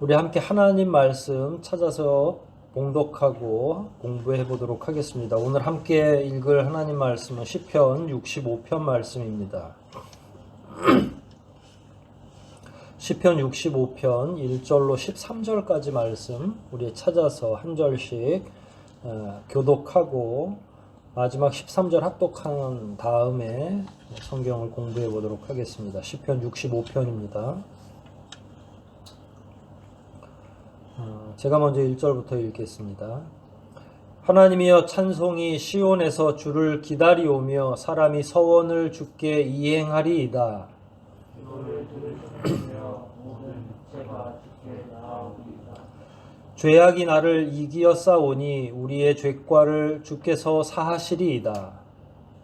우리 함께 하나님 말씀 찾아서 봉독하고 공부해 보도록 하겠습니다. 오늘 함께 읽을 하나님 말씀은 시편 65편 말씀입니다. 시편 65편 1절로 13절까지 말씀 우리 찾아서 한 절씩 교독하고 마지막 13절 합독한 다음에 성경을 공부해 보도록 하겠습니다. 시편 65편입니다. 제가 먼저 1절부터 읽겠습니다. 하나님이여 찬송이 시온에서 주를 기다리오며 사람이 서원을 주께 이행하리이다. 죄악이 나를 이기어 싸우니 우리의 죄과를 주께서 사하시리이다.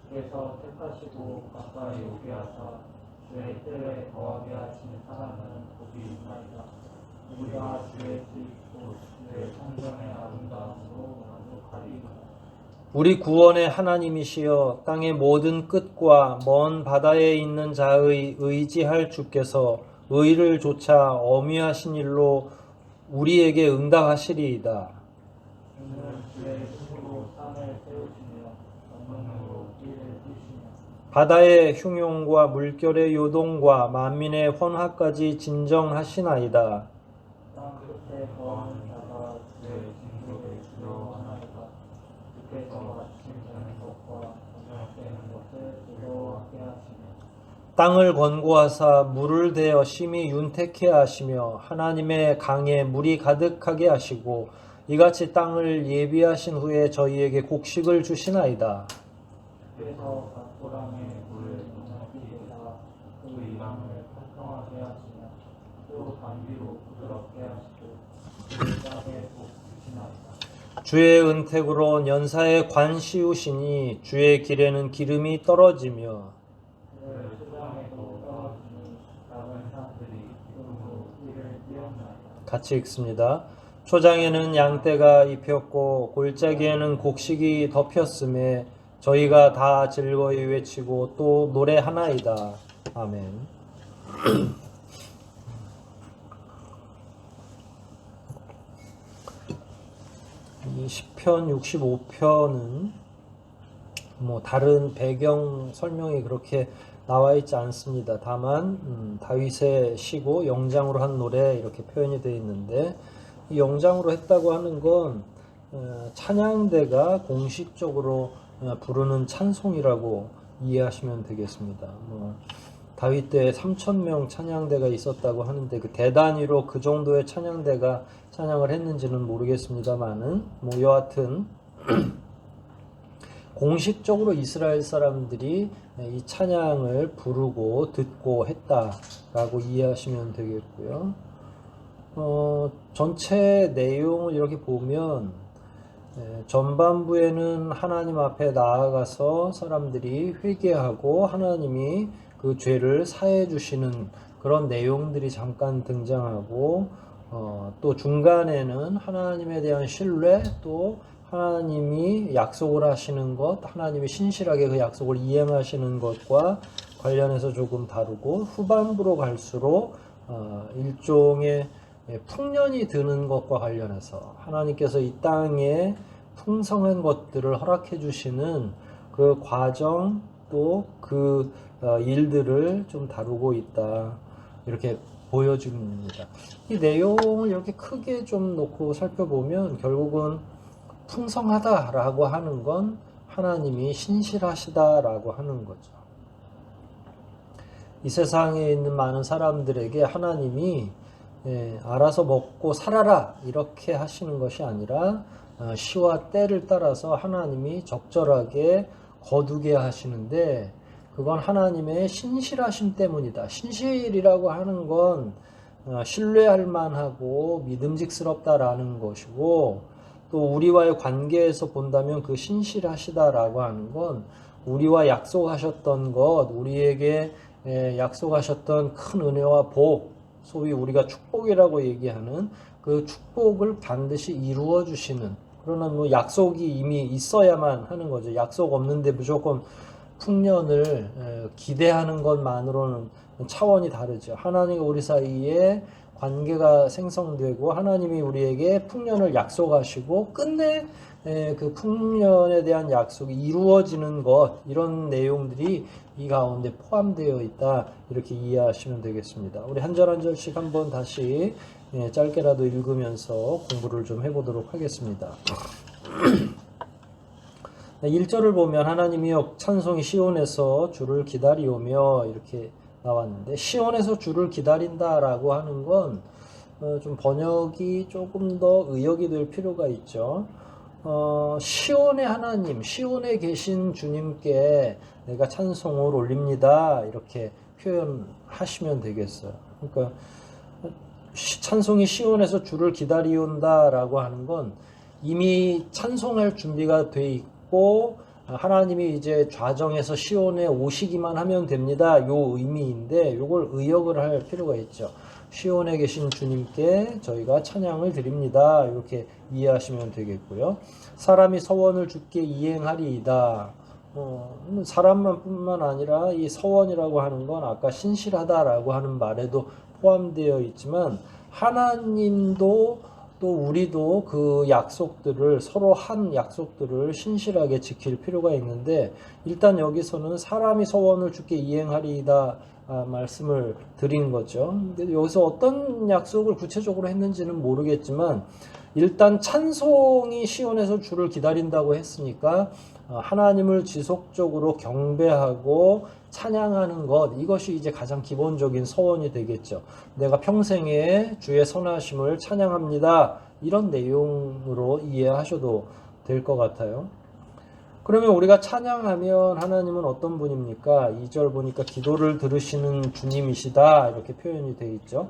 주께서 택하시고 가까이 오게 하사 주의 때에 거하게 하시는 사람은 복이 있나이다. 우리가 주의 뜻고 주의 성전의 아름다움으로 만족하리이다. 우리 구원의 하나님이시여 땅의 모든 끝과 먼 바다에 있는 자의 의지할 주께서 의를 조차 어미하신 일로 우리에게 응답하시리이다. 주는 주의 힘으로 땅을 세우시며 권능으로 길을 뚫시며 바다의 흉용과 물결의 요동과 만민의 헌화까지 진정하시나이다. 땅 끝에 거하는 자가 주의 징조를 두려워하나이다. 주께서 아침 저는 것과 저녁 되는 것을 두려워하게 하시며 땅을 권고하사 물을 대어 심히 윤택해 하시며 하나님의 강에 물이 가득하게 하시고 이같이 땅을 예비하신 후에 저희에게 곡식을 주시나이다. 주께서 밭고랑에 물을 넘치게사 그 이랑을 평평하게 하시며 또 단비로 부드럽게 하시고 그 땅에 복 주시나이다. 주의 은택으로 연사에 관 씌우시니 주의 길에는 기름이 떨어지며 그를 초장에도 떨어지니 작은 산들이 기름으로 띠를 띄었나이다. 같이 읽습니다. 초장에는 양떼가 입혔고 골짜기에는 곡식이 덮였음에 저희가 다 즐거이 외치고 또 노래하나이다. 아멘. 이 시편 65편은 뭐 다른 배경 설명이 그렇게 나와 있지 않습니다. 다만 다윗의 시고 영장으로 한 노래 이렇게 표현이 되어 있는데 이 영장으로 했다고 하는 건 찬양대가 공식적으로 부르는 찬송이라고 이해하시면 되겠습니다. 다윗 때 3,000명 찬양대가 있었다고 하는데 그 대단위로 그 정도의 찬양대가 찬양을 했는지는 모르겠습니다만은 여하튼 공식적으로 이스라엘 사람들이 이 찬양을 부르고 듣고 했다라고 이해하시면 되겠고요. 전체 내용을 이렇게 보면 전반부에는 하나님 앞에 나아가서 사람들이 회개하고 하나님이 그 죄를 사해 주시는 그런 내용들이 잠깐 등장하고 또 중간에는 하나님에 대한 신뢰 또 하나님이 약속을 하시는 것, 하나님이 신실하게 그 약속을 이행하시는 것과 관련해서 조금 다루고 후반부로 갈수록 일종의 풍년이 드는 것과 관련해서 하나님께서 이 땅에 풍성한 것들을 허락해 주시는 그 과정 또 그 일들을 좀 다루고 있다 이렇게 보여줍니다. 이 내용을 이렇게 크게 좀 놓고 살펴보면 결국은 풍성하다라고 하는 건 하나님이 신실하시다라고 하는 거죠. 이 세상에 있는 많은 사람들에게 하나님이 알아서 먹고 살아라 이렇게 하시는 것이 아니라 시와 때를 따라서 하나님이 적절하게 거두게 하시는데 그건 하나님의 신실하심 때문이다. 신실이라고 하는 건 신뢰할 만하고 믿음직스럽다라는 것이고 또 우리와의 관계에서 본다면 그 신실하시다라고 하는 건 우리와 약속하셨던 것, 우리에게 약속하셨던 큰 은혜와 복, 소위 우리가 축복이라고 얘기하는 그 축복을 반드시 이루어 주시는 그러나 약속이 이미 있어야만 하는 거죠. 약속 없는데 무조건 풍년을 기대하는 것만으로는 차원이 다르죠. 하나님과 우리 사이에 관계가 생성되고 하나님이 우리에게 풍년을 약속하시고 끝내 그 풍년에 대한 약속이 이루어지는 것, 이런 내용들이 이 가운데 포함되어 있다, 이렇게 이해하시면 되겠습니다. 우리 한 절 한 절씩 한번 다시 짧게라도 읽으면서 공부를 좀 해보도록 하겠습니다. 1절을 보면 하나님이여 찬송이 시온에서 주를 기다리오며 이렇게 나왔는데, 시온에서 주를 기다린다라고 하는 건 좀 번역이 조금 더 의역이 될 필요가 있죠. 시온의 하나님, 시온에 계신 주님께 내가 찬송을 올립니다, 이렇게 표현하시면 되겠어요. 그러니까 찬송이 시온에서 주를 기다리온다라고 하는 건 이미 찬송할 준비가 돼 있고 하나님이 이제 좌정에서 시온에 오시기만 하면 됩니다, 요 의미인데 요걸 의역을 할 필요가 있죠. 시온에 계신 주님께 저희가 찬양을 드립니다, 이렇게 이해하시면 되겠고요. 사람이 서원을 주께 이행하리이다. 사람만 뿐만 아니라 이 서원이라고 하는 건 아까 신실하다라고 하는 말에도 포함되어 있지만 하나님도 또 우리도 그 약속들을, 서로 한 약속들을 신실하게 지킬 필요가 있는데, 일단 여기서는 사람이 서원을 주께 이행하리이다 말씀을 드린 거죠. 근데 여기서 어떤 약속을 구체적으로 했는지는 모르겠지만 일단 찬송이 시온에서 주를 기다린다고 했으니까 하나님을 지속적으로 경배하고 찬양하는 것, 이것이 이제 가장 기본적인 서원이 되겠죠. 내가 평생에 주의 선하심을 찬양합니다, 이런 내용으로 이해하셔도 될 것 같아요. 그러면 우리가 찬양하면 하나님은 어떤 분입니까? 2절 보니까 기도를 들으시는 주님이시다, 이렇게 표현이 되어 있죠.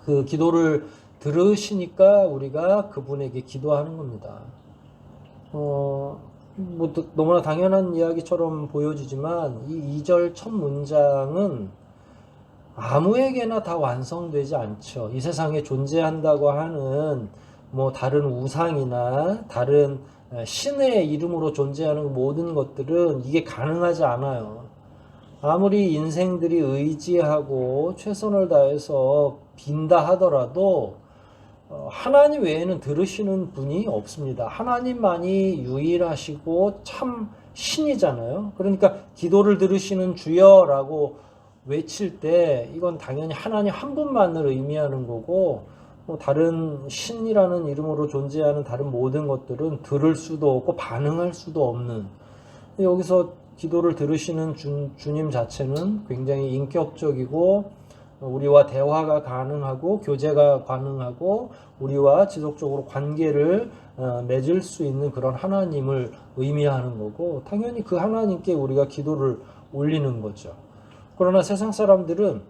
그 기도를 들으시니까 우리가 그분에게 기도하는 겁니다. 너무나 당연한 이야기처럼 보여지지만 이 2절 첫 문장은 아무에게나 다 완성되지 않죠. 이 세상에 존재한다고 하는 다른 우상이나 다른 신의 이름으로 존재하는 모든 것들은 이게 가능하지 않아요. 아무리 인생들이 의지하고 최선을 다해서 빈다 하더라도 하나님 외에는 들으시는 분이 없습니다. 하나님만이 유일하시고 참 신이잖아요. 그러니까 기도를 들으시는 주여라고 외칠 때 이건 당연히 하나님 한 분만을 의미하는 거고, 다른 신이라는 이름으로 존재하는 다른 모든 것들은 들을 수도 없고 반응할 수도 없는, 여기서 기도를 들으시는 주님 자체는 굉장히 인격적이고 우리와 대화가 가능하고 교제가 가능하고 우리와 지속적으로 관계를 맺을 수 있는 그런 하나님을 의미하는 거고, 당연히 그 하나님께 우리가 기도를 올리는 거죠. 그러나 세상 사람들은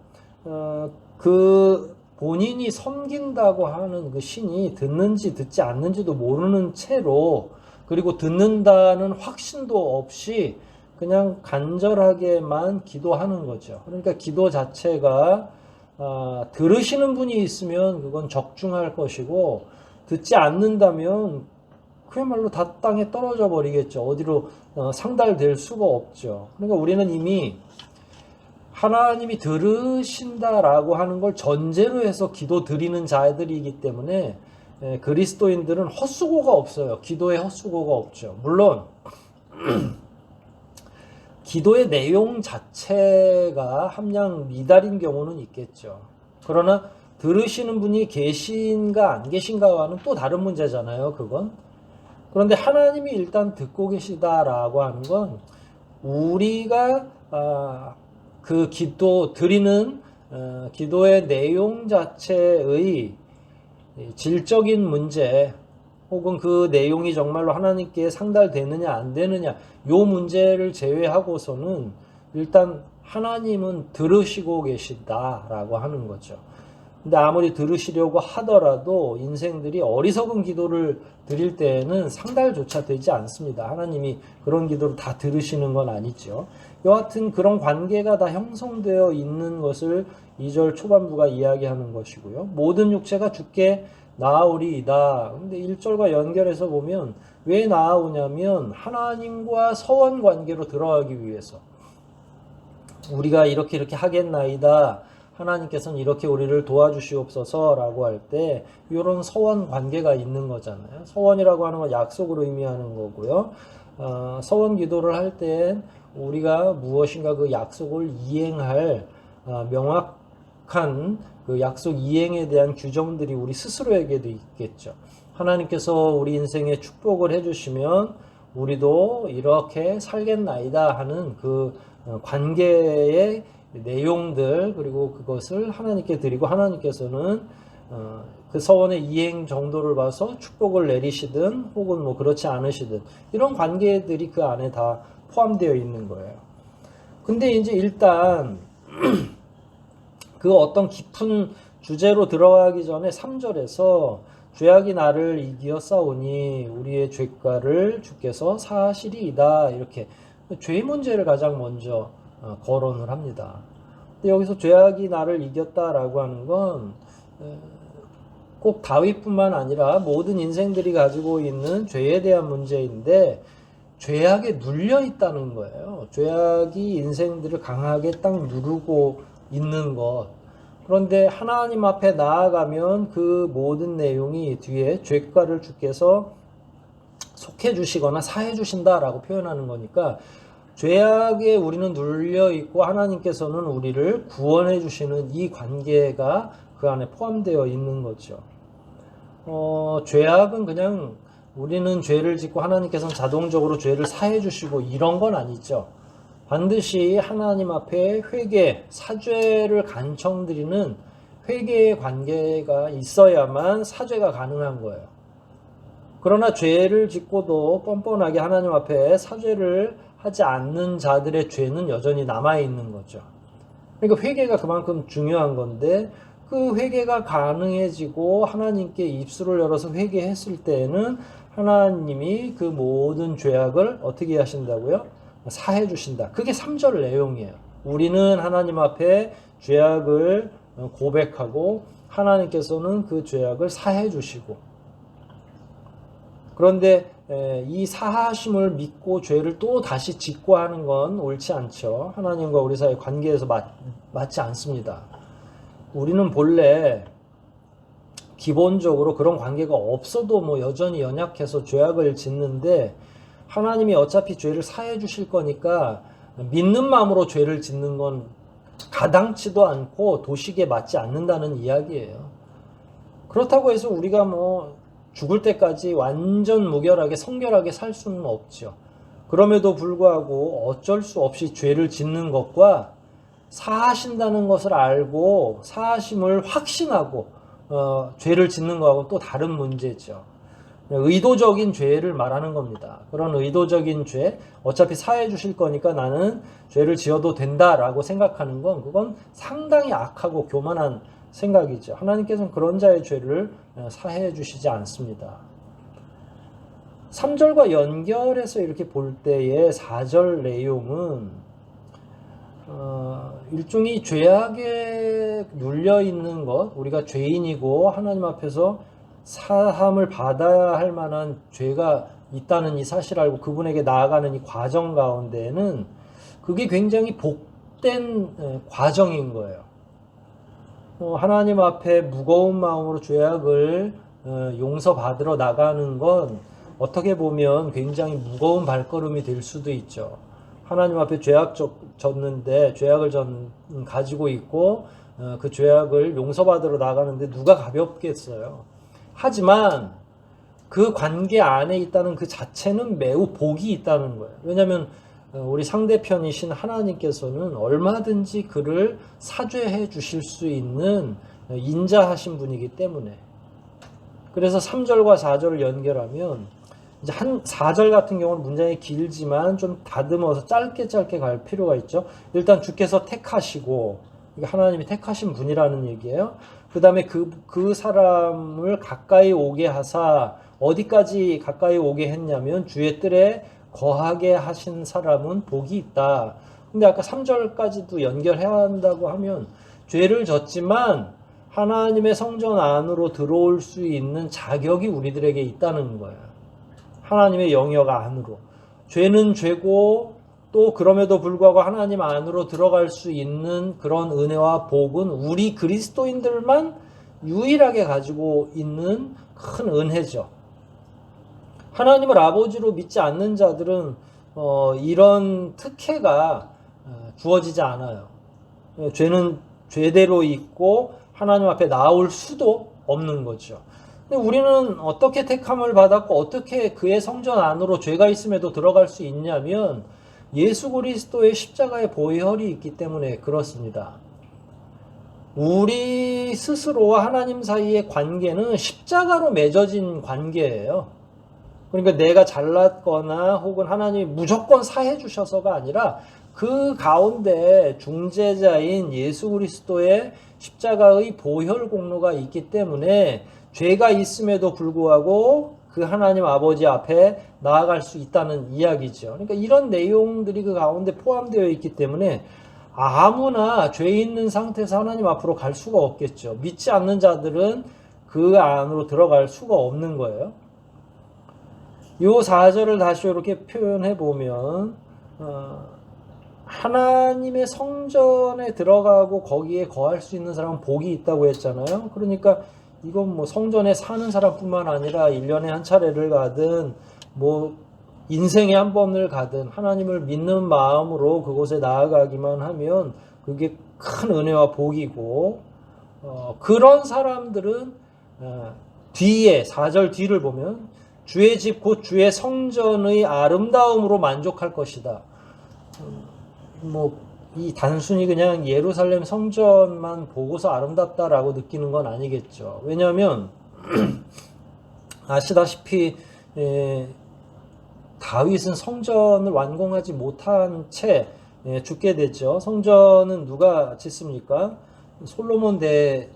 그 본인이 섬긴다고 하는 그 신이 듣는지 듣지 않는지도 모르는 채로, 그리고 듣는다는 확신도 없이 그냥 간절하게만 기도하는 거죠. 그러니까 기도 자체가 들으시는 분이 있으면 그건 적중할 것이고, 듣지 않는다면 그야말로 다 땅에 떨어져 버리겠죠. 어디로 상달될 수가 없죠. 그러니까 우리는 이미 하나님이 들으신다라고 하는 걸 전제로 해서 기도 드리는 자들이기 때문에 그리스도인들은 헛수고가 없어요. 기도에 헛수고가 없죠. 물론 기도의 내용 자체가 함량 미달인 경우는 있겠죠. 그러나 들으시는 분이 계신가 안 계신가와는 또 다른 문제잖아요, 그건. 그런데 하나님이 일단 듣고 계시다라고 하는 건 우리가 그 기도 드리는 기도의 내용 자체의 질적인 문제, 혹은 그 내용이 정말로 하나님께 상달되느냐 안 되느냐, 요 문제를 제외하고서는 일단 하나님은 들으시고 계시다라고 하는 거죠. 근데 아무리 들으시려고 하더라도 인생들이 어리석은 기도를 드릴 때에는 상달조차 되지 않습니다. 하나님이 그런 기도를 다 들으시는 건 아니죠. 여하튼 그런 관계가 다 형성되어 있는 것을 2절 초반부가 이야기하는 것이고요. 모든 육체가 주께 나아오리이다. 근데 1절과 연결해서 보면 왜 나아오냐면 하나님과 서원 관계로 들어가기 위해서. 우리가 이렇게 하겠나이다 하나님께서는 이렇게 우리를 도와주시옵소서라고 할 때 이런 서원 관계가 있는 거잖아요. 서원이라고 하는 건 약속을 의미하는 거고요. 서원 기도를 할 때 우리가 무엇인가 그 약속을 이행할 명확한 그 약속 이행에 대한 규정들이 우리 스스로에게도 있겠죠. 하나님께서 우리 인생에 축복을 해주시면 우리도 이렇게 살겠나이다 하는 그 관계의 내용들, 그리고 그것을 하나님께 드리고 하나님께서는 그 서원의 이행 정도를 봐서 축복을 내리시든 혹은 뭐 그렇지 않으시든 이런 관계들이 그 안에 다 포함되어 있는 거예요. 근데 이제 일단 그 어떤 깊은 주제로 들어가기 전에 3절에서 죄악이 나를 이기어 싸우니 우리의 죄가를 주께서 사하시리이다, 이렇게 죄의 문제를 가장 먼저 거론을 합니다. 근데 여기서 죄악이 나를 이겼다라고 하는 건 꼭 다윗뿐만 아니라 모든 인생들이 가지고 있는 죄에 대한 문제인데 죄악에 눌려 있다는 거예요. 죄악이 인생들을 강하게 딱 누르고 있는 것. 그런데 하나님 앞에 나아가면 그 모든 내용이 뒤에 죄가를 주께서 속해 주시거나 사해 주신다라고 표현하는 거니까 죄악에 우리는 눌려 있고 하나님께서는 우리를 구원해 주시는 이 관계가 그 안에 포함되어 있는 거죠. 죄악은 그냥 우리는 죄를 짓고 하나님께서는 자동적으로 죄를 사해 주시고 이런 건 아니죠. 반드시 하나님 앞에 회개, 사죄를 간청드리는 회개의 관계가 있어야만 사죄가 가능한 거예요. 그러나 죄를 짓고도 뻔뻔하게 하나님 앞에 사죄를 하지 않는 자들의 죄는 여전히 남아있는 거죠. 그러니까 회개가 그만큼 중요한 건데 그 회개가 가능해지고 하나님께 입술을 열어서 회개했을 때에는 하나님이 그 모든 죄악을 어떻게 하신다고요? 사해 주신다. 그게 3절 내용이에요. 우리는 하나님 앞에 죄악을 고백하고 하나님께서는 그 죄악을 사해 주시고, 그런데 이 사하심을 믿고 죄를 또 다시 짓고 하는 건 옳지 않죠. 하나님과 우리 사이의 관계에서 맞지 않습니다. 우리는 본래 기본적으로 그런 관계가 없어도 뭐 여전히 연약해서 죄악을 짓는데 하나님이 어차피 죄를 사해 주실 거니까 믿는 마음으로 죄를 짓는 건 가당치도 않고 도식에 맞지 않는다는 이야기예요. 그렇다고 해서 우리가 뭐 죽을 때까지 완전 무결하게 성결하게 살 수는 없죠. 그럼에도 불구하고 어쩔 수 없이 죄를 짓는 것과 사하신다는 것을 알고 사하심을 확신하고 죄를 짓는 거하고 또 다른 문제죠. 의도적인 죄를 말하는 겁니다. 그런 의도적인 죄, 어차피 사해 주실 거니까 나는 죄를 지어도 된다라고 생각하는 건 그건 상당히 악하고 교만한 생각이죠. 하나님께서는 그런 자의 죄를 사해 주시지 않습니다. 3절과 연결해서 이렇게 볼 때의 4절 내용은 일종의 죄악에 눌려 있는 것, 우리가 죄인이고 하나님 앞에서 사함을 받아야 할 만한 죄가 있다는 이 사실을 알고 그분에게 나아가는 이 과정 가운데는 그게 굉장히 복된 과정인 거예요. 하나님 앞에 무거운 마음으로 죄악을 용서받으러 나가는 건 어떻게 보면 굉장히 무거운 발걸음이 될 수도 있죠. 하나님 앞에 죄악 졌는데 죄악을 가지고 있고 그 죄악을 용서받으러 나가는데 누가 가볍겠어요. 하지만 그 관계 안에 있다는 그 자체는 매우 복이 있다는 거예요. 왜냐하면 우리 상대편이신 하나님께서는 얼마든지 그를 사죄해 주실 수 있는 인자하신 분이기 때문에. 그래서 3절과 4절을 연결하면 이제 4절 같은 경우는 문장이 길지만 좀 다듬어서 짧게 갈 필요가 있죠. 일단 주께서 택하시고, 하나님이 택하신 분이라는 얘기예요. 그 다음에 그 사람을 가까이 오게 하사, 어디까지 가까이 오게 했냐면 주의 뜰에 거하게 하신 사람은 복이 있다. 근데 아까 3절까지도 연결해야 한다고 하면 죄를 졌지만 하나님의 성전 안으로 들어올 수 있는 자격이 우리들에게 있다는 거예요. 하나님의 영역 안으로. 죄는 죄고 또 그럼에도 불구하고 하나님 안으로 들어갈 수 있는 그런 은혜와 복은 우리 그리스도인들만 유일하게 가지고 있는 큰 은혜죠. 하나님을 아버지로 믿지 않는 자들은 이런 특혜가 주어지지 않아요. 죄는 죄대로 있고 하나님 앞에 나올 수도 없는 거죠. 근데 우리는 어떻게 택함을 받았고 어떻게 그의 성전 안으로 죄가 있음에도 들어갈 수 있냐면 예수 그리스도의 십자가의 보혈이 있기 때문에 그렇습니다. 우리 스스로와 하나님 사이의 관계는 십자가로 맺어진 관계예요. 그러니까 내가 잘났거나 혹은 하나님이 무조건 사해 주셔서가 아니라 그 가운데 중재자인 예수 그리스도의 십자가의 보혈 공로가 있기 때문에 죄가 있음에도 불구하고 그 하나님 아버지 앞에 나아갈 수 있다는 이야기죠. 그러니까 이런 내용들이 그 가운데 포함되어 있기 때문에 아무나 죄 있는 상태에서 하나님 앞으로 갈 수가 없겠죠. 믿지 않는 자들은 그 안으로 들어갈 수가 없는 거예요. 요 4절을 다시 이렇게 표현해 보면 하나님의 성전에 들어가고 거기에 거할 수 있는 사람은 복이 있다고 했잖아요. 그러니까 이건 뭐 성전에 사는 사람뿐만 아니라 1년에 한 차례를 가든 뭐 인생에 한 번을 가든 하나님을 믿는 마음으로 그곳에 나아가기만 하면 그게 큰 은혜와 복이고 그런 사람들은 뒤에 4절 뒤를 보면 주의 집 곧 주의 성전의 아름다움으로 만족할 것이다. 이 단순히 그냥 예루살렘 성전만 보고서 아름답다라고 느끼는 건 아니겠죠. 왜냐하면 아시다시피 다윗은 성전을 완공하지 못한 채 죽게 되죠. 성전은 누가 짓습니까? 솔로몬 때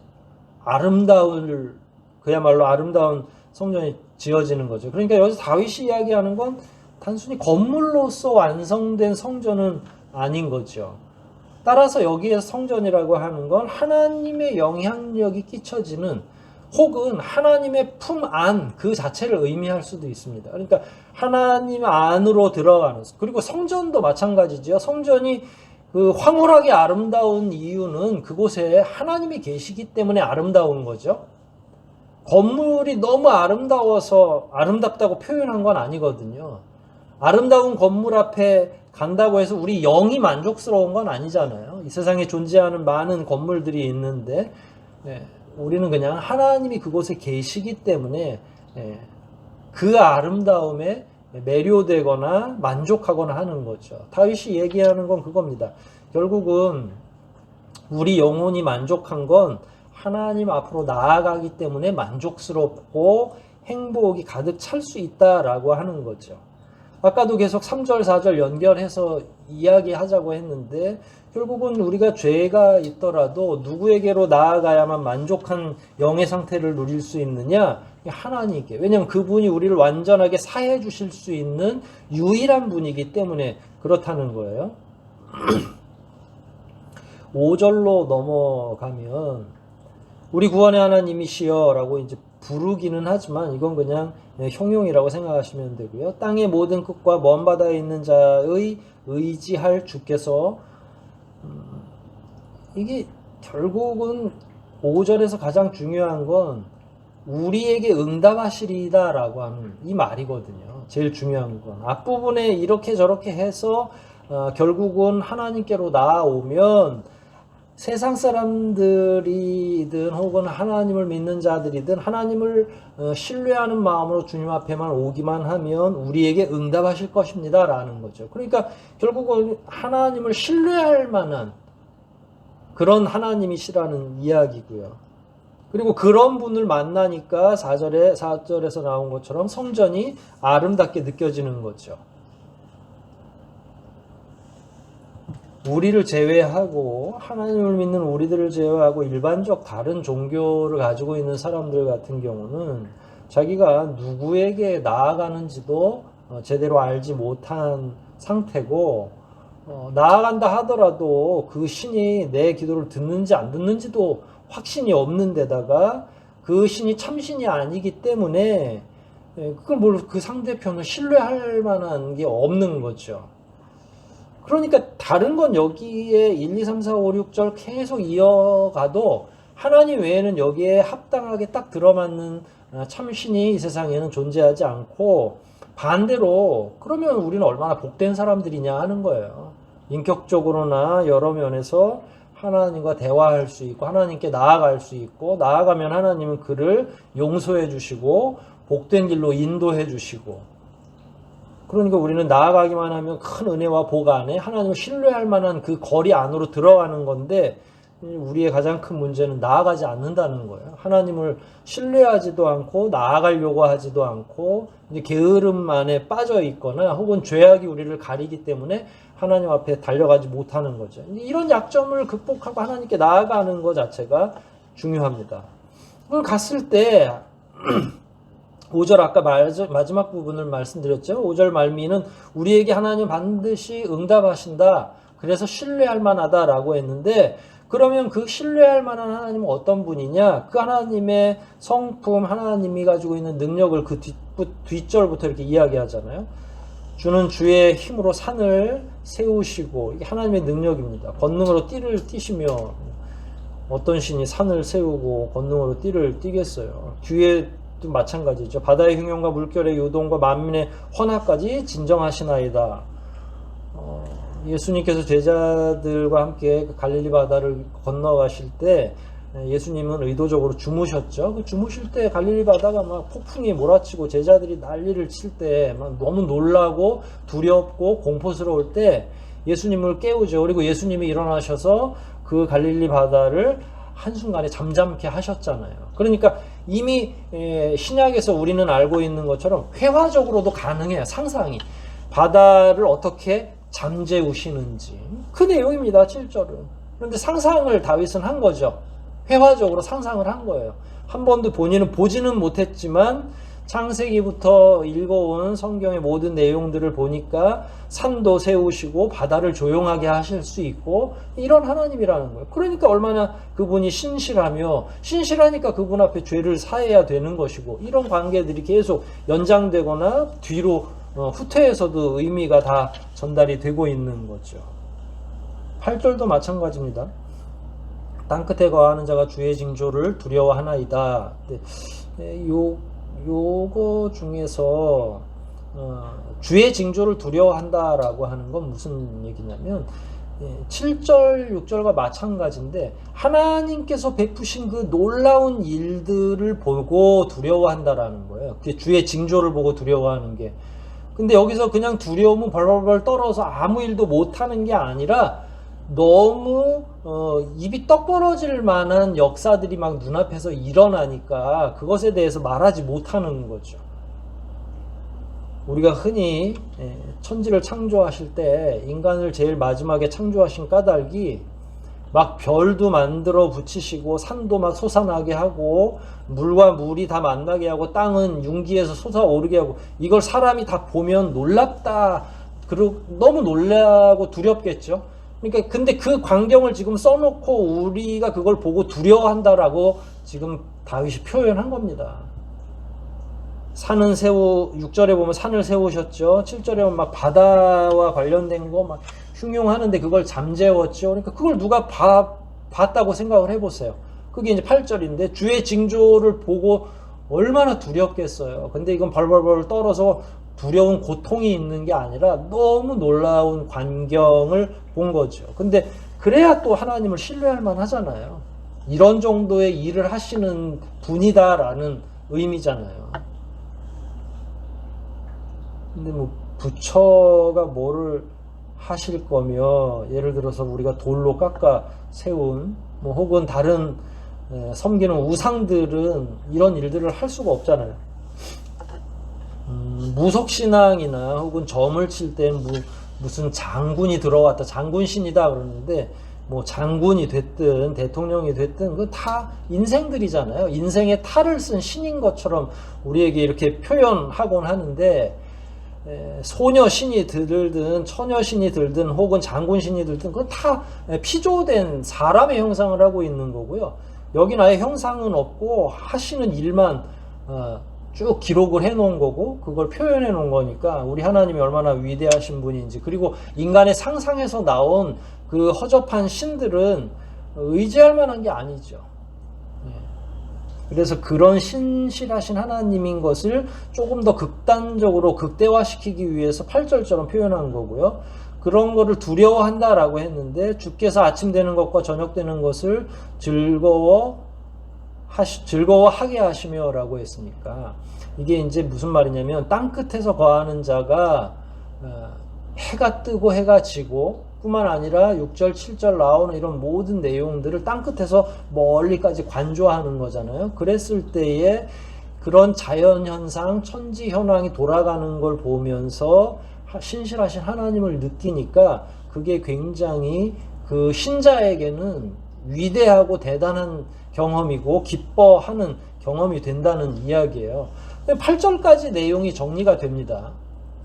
그야말로 아름다운 성전이 지어지는 거죠. 그러니까 여기서 다윗이 이야기하는 건 단순히 건물로서 완성된 성전은 아닌 거죠. 따라서 여기에 성전이라고 하는 건 하나님의 영향력이 끼쳐지는 혹은 하나님의 품 안 그 자체를 의미할 수도 있습니다. 그러니까 하나님 안으로 들어가는, 그리고 성전도 마찬가지죠. 성전이 그 황홀하게 아름다운 이유는 그곳에 하나님이 계시기 때문에 아름다운 거죠. 건물이 너무 아름다워서 아름답다고 표현한 건 아니거든요. 아름다운 건물 앞에 간다고 해서 우리 영이 만족스러운 건 아니잖아요. 이 세상에 존재하는 많은 건물들이 있는데 우리는 그냥 하나님이 그곳에 계시기 때문에 그 아름다움에 매료되거나 만족하거나 하는 거죠. 다윗이 얘기하는 건 그겁니다. 결국은 우리 영혼이 만족한 건 하나님 앞으로 나아가기 때문에 만족스럽고 행복이 가득 찰 수 있다라고 하는 거죠. 아까도 계속 3절, 4절 연결해서 이야기하자고 했는데 결국은 우리가 죄가 있더라도 누구에게로 나아가야만 만족한 영의 상태를 누릴 수 있느냐? 하나님께. 왜냐하면 그분이 우리를 완전하게 사해 주실 수 있는 유일한 분이기 때문에 그렇다는 거예요. 5절로 넘어가면 우리 구원의 하나님이시여 라고 이제 부르기는 하지만 이건 그냥 형용이라고 생각하시면 되고요. 땅의 모든 끝과 먼 바다에 있는 자의 의지할 주께서 이게 결국은 5절에서 가장 중요한 건 우리에게 응답하시리다 라고 하는 이 말이거든요. 제일 중요한 건 앞부분에 이렇게 저렇게 해서 결국은 하나님께로 나아오면 세상 사람들이든 혹은 하나님을 믿는 자들이든 하나님을 신뢰하는 마음으로 주님 앞에만 오기만 하면 우리에게 응답하실 것입니다 라는 거죠. 그러니까 결국은 하나님을 신뢰할 만한 그런 하나님이시라는 이야기고요. 그리고 그런 분을 만나니까 4절에서 나온 것처럼 성전이 아름답게 느껴지는 거죠. 우리를 제외하고 하나님을 믿는 우리들을 제외하고 일반적 다른 종교를 가지고 있는 사람들 같은 경우는 자기가 누구에게 나아가는지도 제대로 알지 못한 상태고 나아간다 하더라도 그 신이 내 기도를 듣는지 안 듣는지도 확신이 없는 데다가 그 신이 참신이 아니기 때문에 그걸 그 상대편을 신뢰할 만한 게 없는 거죠. 그러니까 다른 건 여기에 1, 2, 3, 4, 5, 6절 계속 이어가도 하나님 외에는 여기에 합당하게 딱 들어맞는 참신이 이 세상에는 존재하지 않고, 반대로 그러면 우리는 얼마나 복된 사람들이냐 하는 거예요. 인격적으로나 여러 면에서 하나님과 대화할 수 있고 하나님께 나아갈 수 있고, 나아가면 하나님은 그를 용서해 주시고 복된 길로 인도해 주시고, 그러니까 우리는 나아가기만 하면 큰 은혜와 복 안에 하나님을 신뢰할 만한 그 거리 안으로 들어가는 건데, 우리의 가장 큰 문제는 나아가지 않는다는 거예요. 하나님을 신뢰하지도 않고 나아가려고 하지도 않고 이제 게으름 안에 빠져 있거나 혹은 죄악이 우리를 가리기 때문에 하나님 앞에 달려가지 못하는 거죠. 이런 약점을 극복하고 하나님께 나아가는 것 자체가 중요합니다. 그걸 갔을 때 5절 아까 마지막 부분을 말씀드렸죠. 5절 말미는 우리에게 하나님 반드시 응답하신다. 그래서 신뢰할 만하다라고 했는데, 그러면 그 신뢰할 만한 하나님은 어떤 분이냐? 그 하나님의 성품, 하나님이 가지고 있는 능력을 그 뒷절부터 이렇게 이야기하잖아요. 주는 주의 힘으로 산을 세우시고, 이게 하나님의 능력입니다. 권능으로 띠를 띠시며, 어떤 신이 산을 세우고 권능으로 띠를 띠겠어요. 뒤에도 마찬가지죠. 바다의 흉용과 물결의 요동과 만민의 헌화까지 진정하시나이다. 예수님께서 제자들과 함께 갈릴리 바다를 건너가실 때 예수님은 의도적으로 주무셨죠. 그 주무실 때 갈릴리 바다가 막 폭풍이 몰아치고 제자들이 난리를 칠 때 막 너무 놀라고 두렵고 공포스러울 때 예수님을 깨우죠. 그리고 예수님이 일어나셔서 그 갈릴리 바다를 한순간에 잠잠케 하셨잖아요. 그러니까 이미 신약에서 우리는 알고 있는 것처럼 회화적으로도 가능해요. 상상이. 바다를 어떻게 잠재우시는지 그 내용입니다. 7절은. 그런데 상상을 다윗은 한 거죠. 회화적으로 상상을 한 거예요. 한 번도 본인은 보지는 못했지만 창세기부터 읽어온 성경의 모든 내용들을 보니까 산도 세우시고 바다를 조용하게 하실 수 있고 이런 하나님이라는 거예요. 그러니까 얼마나 그분이 신실하며, 신실하니까 그분 앞에 죄를 사해야 되는 것이고, 이런 관계들이 계속 연장되거나 뒤로 후퇴에서도 의미가 다 전달이 되고 있는 거죠. 8절도 마찬가지입니다. 땅끝에 거하는 자가 주의 징조를 두려워하나이다. 요거 중에서 주의 징조를 두려워한다라고 하는 건 무슨 얘기냐면 7절, 6절과 마찬가지인데 하나님께서 베푸신 그 놀라운 일들을 보고 두려워한다라는 거예요. 그게 주의 징조를 보고 두려워하는 게. 근데 여기서 그냥 두려움은 벌벌벌 떨어서 아무 일도 못하는 게 아니라 너무 입이 떡 벌어질 만한 역사들이 막 눈앞에서 일어나니까 그것에 대해서 말하지 못하는 거죠. 우리가 흔히 천지를 창조하실 때 인간을 제일 마지막에 창조하신 까닭이 막 별도 만들어 붙이시고 산도 막 솟아나게 하고 물과 물이 다 만나게 하고 땅은 융기에서 솟아오르게 하고, 이걸 사람이 다 보면 놀랍다, 그리고 너무 놀라고 두렵겠죠. 그러니까 근데 그 광경을 지금 써놓고 우리가 그걸 보고 두려워한다라고 지금 다윗이 표현한 겁니다. 산은 6절에 보면 산을 세우셨죠. 7절에 보면 막 바다와 관련된 거 막 흉용하는데 그걸 잠재웠죠. 그러니까 그걸 누가 봤다고 생각을 해보세요. 그게 이제 8절인데 주의 징조를 보고 얼마나 두렵겠어요. 근데 이건 벌벌벌 떨어서 두려운 고통이 있는 게 아니라 너무 놀라운 광경을 본 거죠. 근데 그래야 또 하나님을 신뢰할 만하잖아요. 이런 정도의 일을 하시는 분이다라는 의미잖아요. 근데 뭐 부처가 뭐를 하실 거며, 예를 들어서 우리가 돌로 깎아 세운 뭐 혹은 다른 섬기는 우상들은 이런 일들을 할 수가 없잖아요. 무속신앙이나 혹은 점을 칠 때 무슨 장군이 들어왔다, 장군신이다 그러는데, 뭐 장군이 됐든 대통령이 됐든 그 다 인생들이잖아요. 인생의 탈을 쓴 신인 것처럼 우리에게 이렇게 표현하곤 하는데, 소녀신이 들든 처녀신이 들든 혹은 장군신이 들든 그건 다 피조된 사람의 형상을 하고 있는 거고요. 여긴 아예 형상은 없고 하시는 일만 쭉 기록을 해 놓은 거고 그걸 표현해 놓은 거니까 우리 하나님이 얼마나 위대하신 분인지, 그리고 인간의 상상에서 나온 그 허접한 신들은 의지할 만한 게 아니죠. 그래서 그런 신실하신 하나님인 것을 조금 더 극단적으로 극대화시키기 위해서 8절처럼 표현한 거고요. 그런 거를 두려워한다라고 했는데 주께서 아침 되는 것과 저녁 되는 것을 즐거워하게 하시며 라고 했으니까 이게 이제 무슨 말이냐면 땅 끝에서 거하는 자가 해가 뜨고 해가 지고 뿐만 아니라 6절 7절 나오는 이런 모든 내용들을 땅 끝에서 멀리까지 관조하는 거잖아요. 그랬을 때에 그런 자연현상 천지 현황이 돌아가는 걸 보면서 신실하신 하나님을 느끼니까 그게 굉장히 그 신자에게는 위대하고 대단한 경험이고 기뻐하는 경험이 된다는 이야기예요. 8절까지 내용이 정리가 됩니다.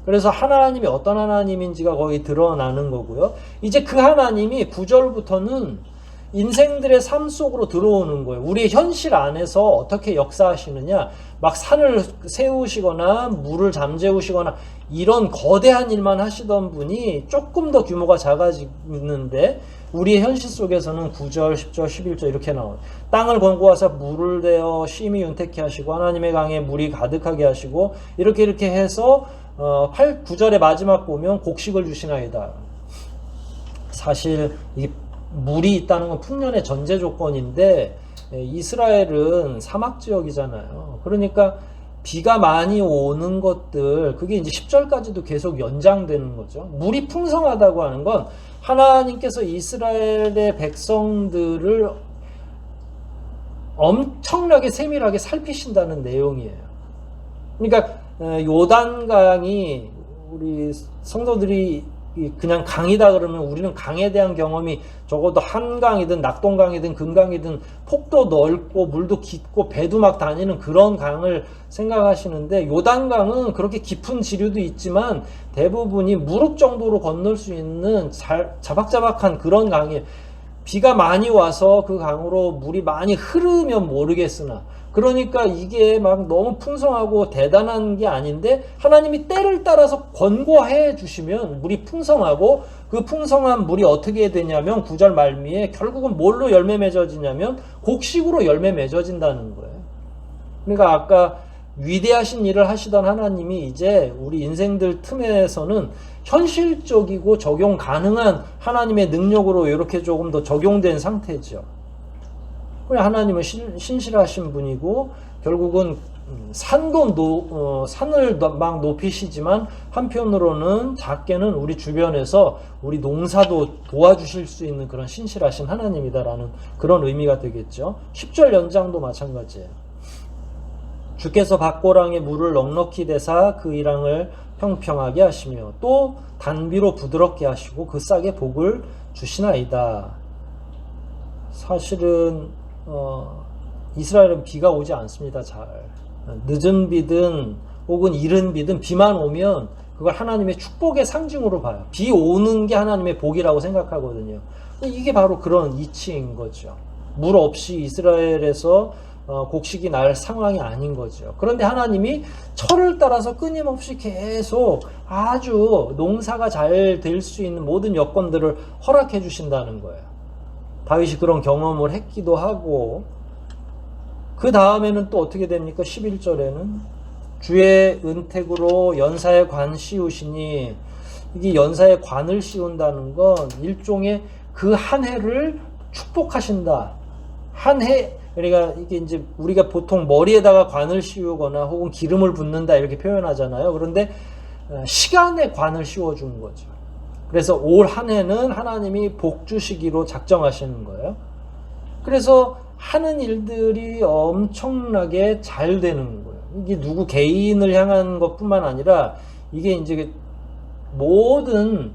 그래서 하나님이 어떤 하나님인지가 거기 드러나는 거고요. 이제 그 하나님이 9절부터는 인생들의 삶 속으로 들어오는 거예요. 우리의 현실 안에서 어떻게 역사하시느냐, 막 산을 세우시거나 물을 잠재우시거나 이런 거대한 일만 하시던 분이 조금 더 규모가 작아지는데 우리의 현실 속에서는 9절, 10절, 11절 이렇게 나와요. 땅을 권고하사 물을 대어 심히 윤택케 하시고 하나님의 강에 물이 가득하게 하시고 이렇게 해서 9절의 마지막 보면 곡식을 주시나이다. 사실 이 물이 있다는 건 풍년의 전제 조건인데 이스라엘은 사막 지역이잖아요. 그러니까 비가 많이 오는 것들, 그게 이제 10절까지도 계속 연장되는 거죠. 물이 풍성하다고 하는 건 하나님께서 이스라엘의 백성들을 엄청나게 세밀하게 살피신다는 내용이에요. 그러니까 요단강이 우리 성도들이 그냥 강이다 그러면 우리는 강에 대한 경험이 적어도 한강이든 낙동강이든 금강이든 폭도 넓고 물도 깊고 배도 막 다니는 그런 강을 생각하시는데 요단강은 그렇게 깊은 지류도 있지만 대부분이 무릎 정도로 건널 수 있는 자박자박한 그런 강이에요. 비가 많이 와서 그 강으로 물이 많이 흐르면 모르겠으나 그러니까 이게 막 너무 풍성하고 대단한 게 아닌데 하나님이 때를 따라서 권고해 주시면 물이 풍성하고 그 풍성한 물이 어떻게 되냐면 9절 말미에 결국은 뭘로 열매 맺어지냐면 곡식으로 열매 맺어진다는 거예요. 그러니까 아까 위대하신 일을 하시던 하나님이 이제 우리 인생들 틈에서는 현실적이고 적용 가능한 하나님의 능력으로 이렇게 조금 더 적용된 상태죠. 하나님은 신실하신 분이고 결국은 산을 막 높이시지만 한편으로는 작게는 우리 주변에서 우리 농사도 도와주실 수 있는 그런 신실하신 하나님이다라는 그런 의미가 되겠죠. 10절 연장도 마찬가지예요. 주께서 밭고랑에 물을 넉넉히 대사 그 이랑을 평평하게 하시며 또 단비로 부드럽게 하시고 그 싹에 복을 주시나이다. 사실은 이스라엘은 비가 오지 않습니다. 잘 늦은 비든 혹은 이른 비든 비만 오면 그걸 하나님의 축복의 상징으로 봐요. 비 오는 게 하나님의 복이라고 생각하거든요. 이게 바로 그런 이치인 거죠. 물 없이 이스라엘에서 곡식이 날 상황이 아닌 거죠. 그런데 하나님이 철을 따라서 끊임없이 계속 아주 농사가 잘 될 수 있는 모든 여건들을 허락해 주신다는 거예요. 다윗이 그런 경험을 했기도 하고 그 다음에는 또 어떻게 됩니까? 11절에는 주의 은택으로 연사의 관 씌우시니 이게 연사의 관을 씌운다는 건 일종의 그 한 해를 축복하신다. 한 해, 그러니까 이게 이제 우리가 보통 머리에다가 관을 씌우거나 혹은 기름을 붓는다 이렇게 표현하잖아요. 그런데 시간에 관을 씌워주는 거죠. 그래서 올 한 해는 하나님이 복 주시기로 작정하시는 거예요. 그래서 하는 일들이 엄청나게 잘 되는 거예요. 이게 누구 개인을 향한 것뿐만 아니라 이게 이제 모든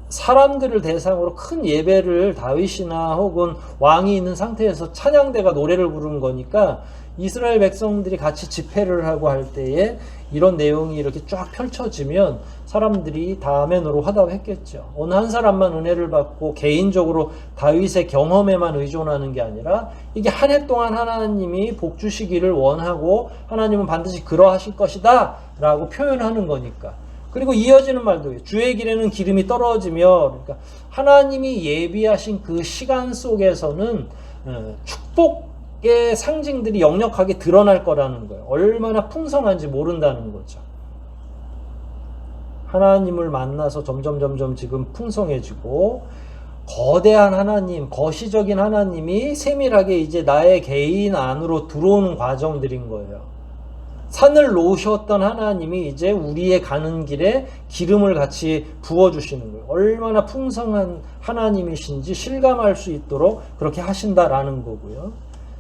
사람들을 대상으로 큰 예배를 다윗이나 혹은 왕이 있는 상태에서 찬양대가 노래를 부르는 거니까 이스라엘 백성들이 같이 집회를 하고 할 때에 이런 내용이 이렇게 쫙 펼쳐지면 사람들이 다 아멘으로 화답했겠죠. 어느 한 사람만 은혜를 받고 개인적으로 다윗의 경험에만 의존하는 게 아니라 이게 한 해 동안 하나님이 복 주시기를 원하고 하나님은 반드시 그러하실 것이다 라고 표현하는 거니까. 그리고 이어지는 말도 주의 길에는 기름이 떨어지며, 그러니까 하나님이 예비하신 그 시간 속에서는 축복의 상징들이 역력하게 드러날 거라는 거예요. 얼마나 풍성한지 모른다는 거죠. 하나님을 만나서 점점 지금 풍성해지고, 거대한 하나님, 거시적인 하나님이 세밀하게 이제 나의 개인 안으로 들어오는 과정들인 거예요. 산을 놓으셨던 하나님이 이제 우리의 가는 길에 기름을 같이 부어주시는 거예요. 얼마나 풍성한 하나님이신지 실감할 수 있도록 그렇게 하신다라는 거고요.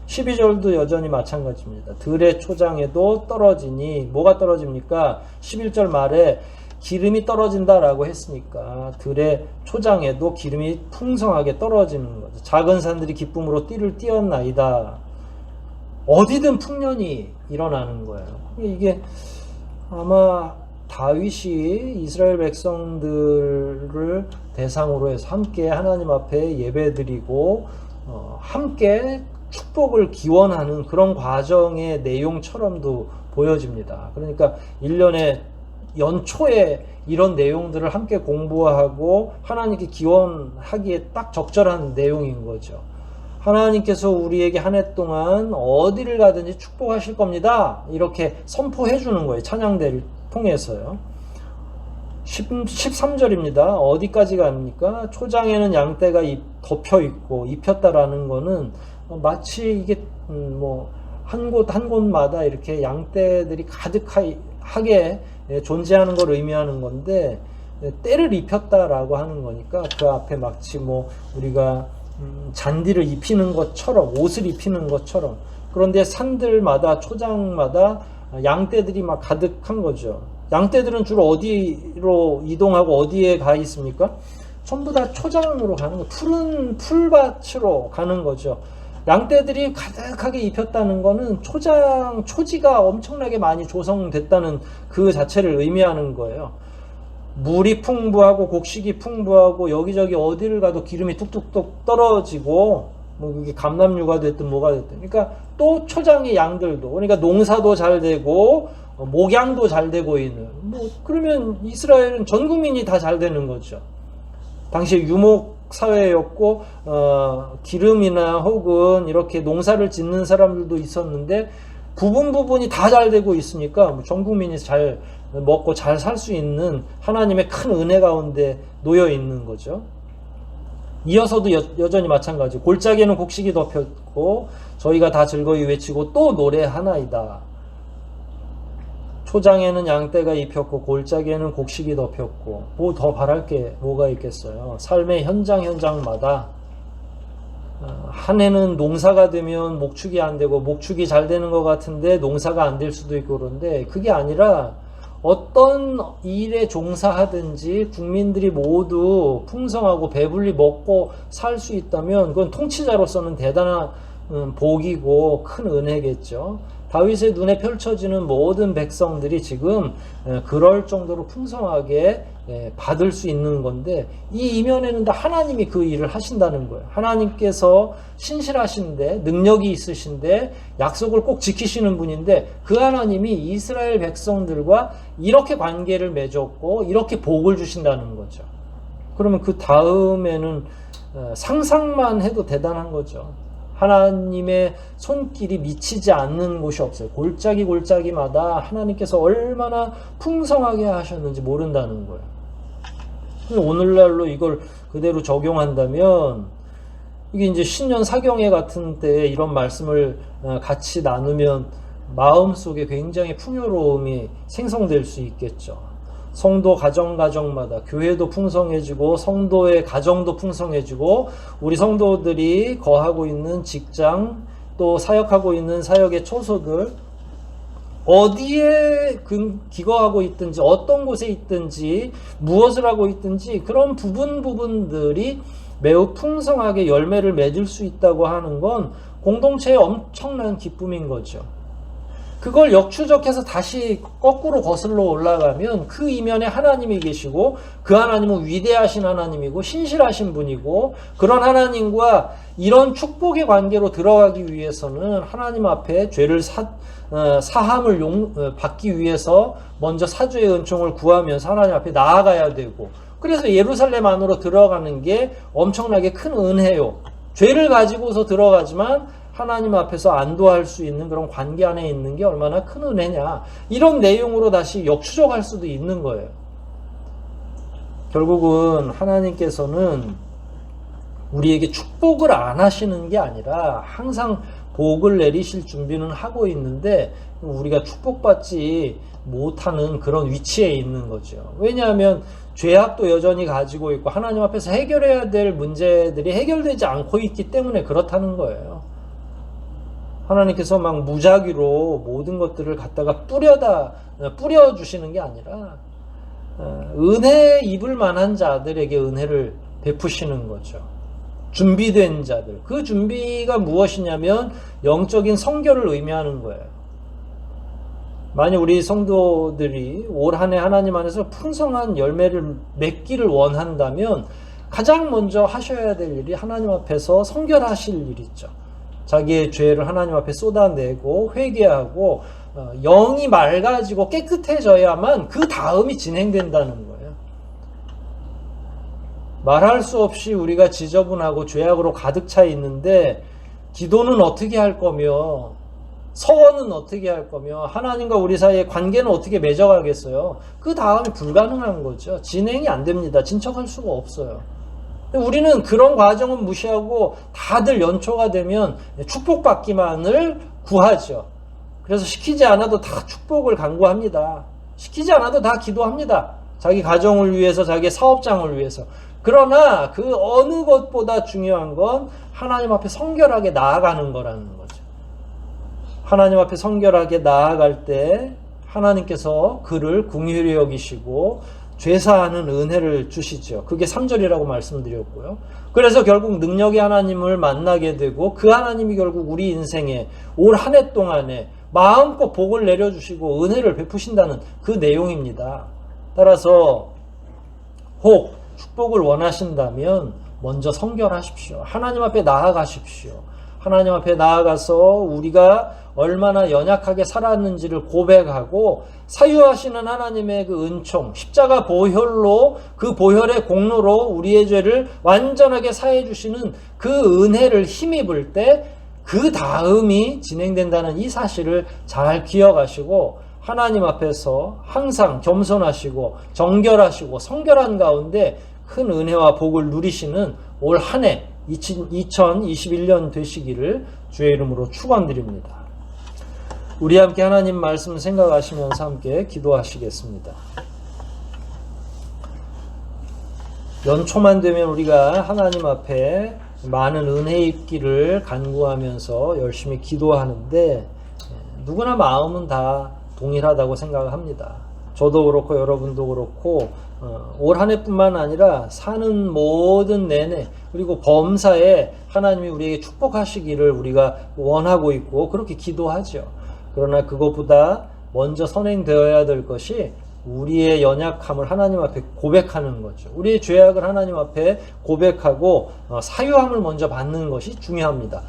12절도 여전히 마찬가지입니다. 들의 초장에도 떨어지니, 뭐가 떨어집니까? 11절 말에 기름이 떨어진다라고 했으니까 들의 초장에도 기름이 풍성하게 떨어지는 거죠. 작은 산들이 기쁨으로 띠를 띄었나이다. 어디든 풍년이 일어나는 거예요. 이게 아마 다윗이 이스라엘 백성들을 대상으로 해서 함께 하나님 앞에 예배드리고 함께 축복을 기원하는 그런 과정의 내용처럼도 보여집니다. 그러니까 1년의 연초에 이런 내용들을 함께 공부하고 하나님께 기원하기에 딱 적절한 내용인 거죠. 하나님께서 우리에게 한 해 동안 어디를 가든지 축복하실 겁니다. 이렇게 선포해 주는 거예요. 찬양대를 통해서요. 13절입니다. 어디까지 갑니까? 초장에는 양떼가 덮여 있고, 입혔다라는 거는 마치 이게 한 곳마다 이렇게 양떼들이 가득하게 존재하는 걸 의미하는 건데, 때를 입혔다라고 하는 거니까 그 앞에 마치 우리가 잔디를 입히는 것처럼, 옷을 입히는 것처럼. 그런데 산들마다, 초장마다 양떼들이 막 가득한 거죠. 양떼들은 주로 어디로 이동하고 어디에 가 있습니까? 전부 다 초장으로 가는 거, 푸른 풀밭으로 가는 거죠. 양떼들이 가득하게 입혔다는 거는 초지가 엄청나게 많이 조성됐다는 그 자체를 의미하는 거예요. 물이 풍부하고 곡식이 풍부하고 여기저기 어디를 가도 기름이 뚝뚝뚝 떨어지고, 이게 감람류가 됐든 뭐가 됐든. 그러니까 또 초장의 양들도, 그러니까 농사도 잘 되고 목양도 잘 되고 있는, 그러면 이스라엘은 전 국민이 다 잘 되는 거죠. 당시 유목 사회였고 기름이나 혹은 이렇게 농사를 짓는 사람들도 있었는데 부분이 다 잘 되고 있으니까 전 국민이 잘 먹고 잘 살 수 있는 하나님의 큰 은혜 가운데 놓여 있는 거죠. 이어서도 여전히 마찬가지. 골짜기에는 곡식이 덮였고 저희가 다 즐거이 외치고 또 노래하나이다. 초장에는 양떼가 입혔고 골짜기에는 곡식이 덮였고, 뭐 더 바랄 게 뭐가 있겠어요. 삶의 현장마다 한 해는 농사가 되면 목축이 안 되고, 목축이 잘 되는 것 같은데 농사가 안 될 수도 있고, 그런데 그게 아니라 어떤 일에 종사하든지 국민들이 모두 풍성하고 배불리 먹고 살 수 있다면 그건 통치자로서는 대단한 복이고 큰 은혜겠죠. 다윗의 눈에 펼쳐지는 모든 백성들이 지금 그럴 정도로 풍성하게 받을 수 있는 건데, 이 이면에는 다 하나님이 그 일을 하신다는 거예요. 하나님께서 신실하신데, 능력이 있으신데, 약속을 꼭 지키시는 분인데, 그 하나님이 이스라엘 백성들과 이렇게 관계를 맺었고 이렇게 복을 주신다는 거죠. 그러면 그 다음에는 상상만 해도 대단한 거죠. 하나님의 손길이 미치지 않는 곳이 없어요. 골짜기마다 하나님께서 얼마나 풍성하게 하셨는지 모른다는 거예요. 오늘날로 이걸 그대로 적용한다면, 이게 이제 신년 사경회 같은 때에 이런 말씀을 같이 나누면 마음속에 굉장히 풍요로움이 생성될 수 있겠죠. 성도 가정마다 교회도 풍성해지고 성도의 가정도 풍성해지고, 우리 성도들이 거하고 있는 직장, 또 사역하고 있는 사역의 처소들, 어디에 기거하고 있든지 어떤 곳에 있든지 무엇을 하고 있든지 그런 부분들이 매우 풍성하게 열매를 맺을 수 있다고 하는 건 공동체의 엄청난 기쁨인 거죠. 그걸 역추적해서 다시 거꾸로 거슬러 올라가면 그 이면에 하나님이 계시고 그 하나님은 위대하신 하나님이고 신실하신 분이고 그런 하나님과 이런 축복의 관계로 들어가기 위해서는 하나님 앞에 죄를 사함을 받기 위해서 먼저 사주의 은총을 구하면서 하나님 앞에 나아가야 되고 그래서 예루살렘 안으로 들어가는 게 엄청나게 큰 은혜요. 죄를 가지고서 들어가지만 하나님 앞에서 안도할 수 있는 그런 관계 안에 있는 게 얼마나 큰 은혜냐. 이런 내용으로 다시 역추적할 수도 있는 거예요. 결국은 하나님께서는 우리에게 축복을 안 하시는 게 아니라 항상 복을 내리실 준비는 하고 있는데 우리가 축복받지 못하는 그런 위치에 있는 거죠. 왜냐하면 죄악도 여전히 가지고 있고 하나님 앞에서 해결해야 될 문제들이 해결되지 않고 있기 때문에 그렇다는 거예요. 하나님께서 막 무작위로 모든 것들을 갖다가 뿌려주시는 게 아니라 은혜 입을 만한 자들에게 은혜를 베푸시는 거죠. 준비된 자들. 그 준비가 무엇이냐면 영적인 성결을 의미하는 거예요. 만약 우리 성도들이 올 한 해 하나님 안에서 풍성한 열매를 맺기를 원한다면 가장 먼저 하셔야 될 일이 하나님 앞에서 성결하실 일이 있죠. 자기의 죄를 하나님 앞에 쏟아내고 회개하고 영이 맑아지고 깨끗해져야만 그 다음이 진행된다는 거예요. 말할 수 없이 우리가 지저분하고 죄악으로 가득 차 있는데 기도는 어떻게 할 거며 서원은 어떻게 할 거며 하나님과 우리 사이의 관계는 어떻게 맺어가겠어요? 그 다음이 불가능한 거죠. 진행이 안 됩니다. 진척할 수가 없어요. 우리는 그런 과정은 무시하고 다들 연초가 되면 축복받기만을 구하죠. 그래서 시키지 않아도 다 축복을 간구합니다. 시키지 않아도 다 기도합니다. 자기 가정을 위해서, 자기 사업장을 위해서. 그러나 그 어느 것보다 중요한 건 하나님 앞에 성결하게 나아가는 거라는 거죠. 하나님 앞에 성결하게 나아갈 때 하나님께서 그를 긍휼히 여기시고 죄사하는 은혜를 주시죠. 그게 3절이라고 말씀드렸고요. 그래서 결국 능력의 하나님을 만나게 되고 그 하나님이 결국 우리 인생에 올 한 해 동안에 마음껏 복을 내려주시고 은혜를 베푸신다는 그 내용입니다. 따라서 혹 축복을 원하신다면 먼저 성결하십시오. 하나님 앞에 나아가십시오. 하나님 앞에 나아가서 우리가 얼마나 연약하게 살았는지를 고백하고 사유하시는 하나님의 그 은총, 십자가 보혈로 그 보혈의 공로로 우리의 죄를 완전하게 사해 주시는 그 은혜를 힘입을 때 그 다음이 진행된다는 이 사실을 잘 기억하시고 하나님 앞에서 항상 겸손하시고 정결하시고 성결한 가운데 큰 은혜와 복을 누리시는 올 한 해 2021년 되시기를 주의 이름으로 축원드립니다. 우리 함께 하나님 말씀 생각하시면서 함께 기도하시겠습니다. 연초만 되면 우리가 하나님 앞에 많은 은혜 입기를 간구하면서 열심히 기도하는데 누구나 마음은 다 동일하다고 생각합니다. 저도 그렇고 여러분도 그렇고 올 한 해뿐만 아니라 사는 모든 내내 그리고 범사에 하나님이 우리에게 축복하시기를 우리가 원하고 있고 그렇게 기도하죠. 그러나 그것보다 먼저 선행되어야 될 것이 우리의 연약함을 하나님 앞에 고백하는 거죠. 우리의 죄악을 하나님 앞에 고백하고 사유함을 먼저 받는 것이 중요합니다.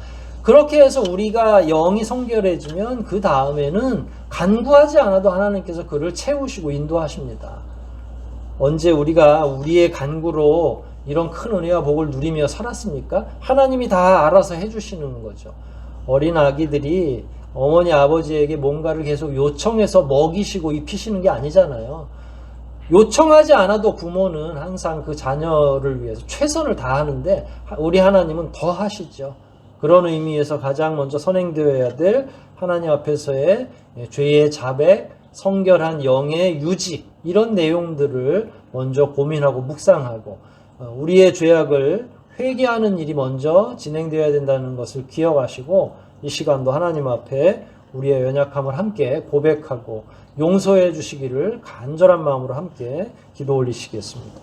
그렇게 해서 우리가 영이 성결해지면 그 다음에는 간구하지 않아도 하나님께서 그를 채우시고 인도하십니다. 언제 우리가 우리의 간구로 이런 큰 은혜와 복을 누리며 살았습니까? 하나님이 다 알아서 해주시는 거죠. 어린 아기들이 어머니 아버지에게 뭔가를 계속 요청해서 먹이시고 입히시는 게 아니잖아요. 요청하지 않아도 부모는 항상 그 자녀를 위해서 최선을 다하는데 우리 하나님은 더 하시죠. 그런 의미에서 가장 먼저 선행되어야 될 하나님 앞에서의 죄의 자백, 성결한 영의 유지 이런 내용들을 먼저 고민하고 묵상하고 우리의 죄악을 회개하는 일이 먼저 진행되어야 된다는 것을 기억하시고 이 시간도 하나님 앞에 우리의 연약함을 함께 고백하고 용서해 주시기를 간절한 마음으로 함께 기도 올리시겠습니다.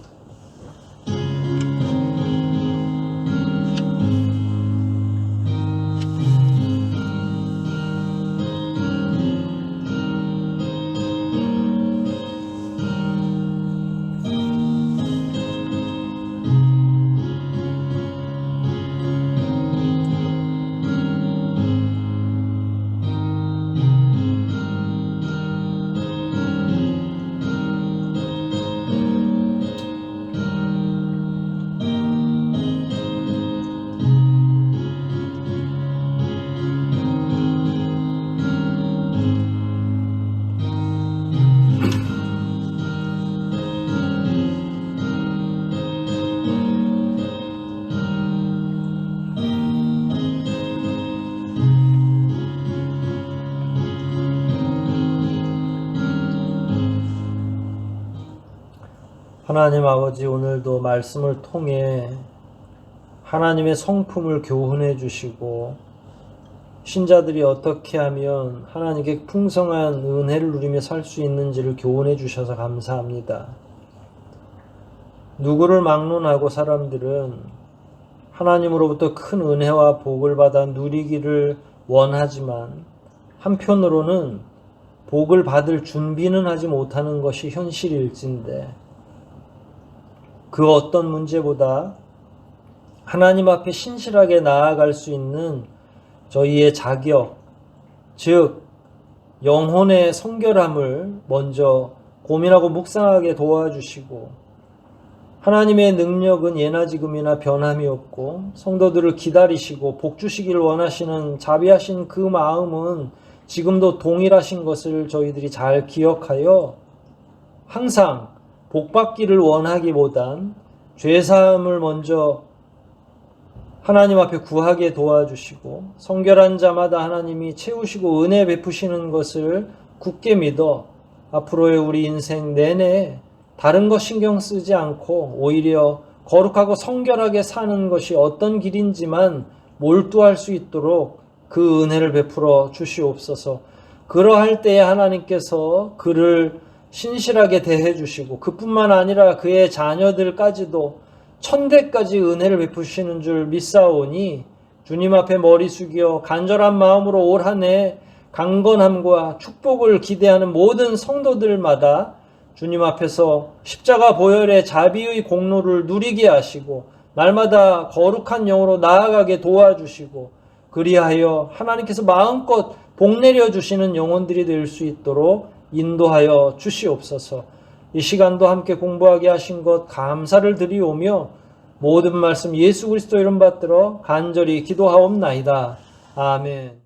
하나님 아버지, 오늘도 말씀을 통해 하나님의 성품을 교훈해 주시고 신자들이 어떻게 하면 하나님께 풍성한 은혜를 누리며 살 수 있는지를 교훈해 주셔서 감사합니다. 누구를 막론하고 사람들은 하나님으로부터 큰 은혜와 복을 받아 누리기를 원하지만 한편으로는 복을 받을 준비는 하지 못하는 것이 현실일진데 그 어떤 문제보다 하나님 앞에 신실하게 나아갈 수 있는 저희의 자격, 즉 영혼의 성결함을 먼저 고민하고 묵상하게 도와주시고 하나님의 능력은 예나 지금이나 변함이 없고 성도들을 기다리시고 복 주시기를 원하시는 자비하신 그 마음은 지금도 동일하신 것을 저희들이 잘 기억하여 항상 복 받기를 원하기보단 죄사함을 먼저 하나님 앞에 구하게 도와주시고 성결한 자마다 하나님이 채우시고 은혜 베푸시는 것을 굳게 믿어 앞으로의 우리 인생 내내 다른 것 신경 쓰지 않고 오히려 거룩하고 성결하게 사는 것이 어떤 길인지만 몰두할 수 있도록 그 은혜를 베풀어 주시옵소서. 그러할 때에 하나님께서 그를 신실하게 대해 주시고 그뿐만 아니라 그의 자녀들까지도 천대까지 은혜를 베푸시는 줄 믿사오니 주님 앞에 머리 숙여 간절한 마음으로 올 한 해 강건함과 축복을 기대하는 모든 성도들마다 주님 앞에서 십자가 보혈의 자비의 공로를 누리게 하시고 날마다 거룩한 영으로 나아가게 도와주시고 그리하여 하나님께서 마음껏 복 내려 주시는 영혼들이 될 수 있도록 인도하여 주시옵소서. 이 시간도 함께 공부하게 하신 것 감사를 드리오며 모든 말씀 예수 그리스도 이름 받들어 간절히 기도하옵나이다. 아멘.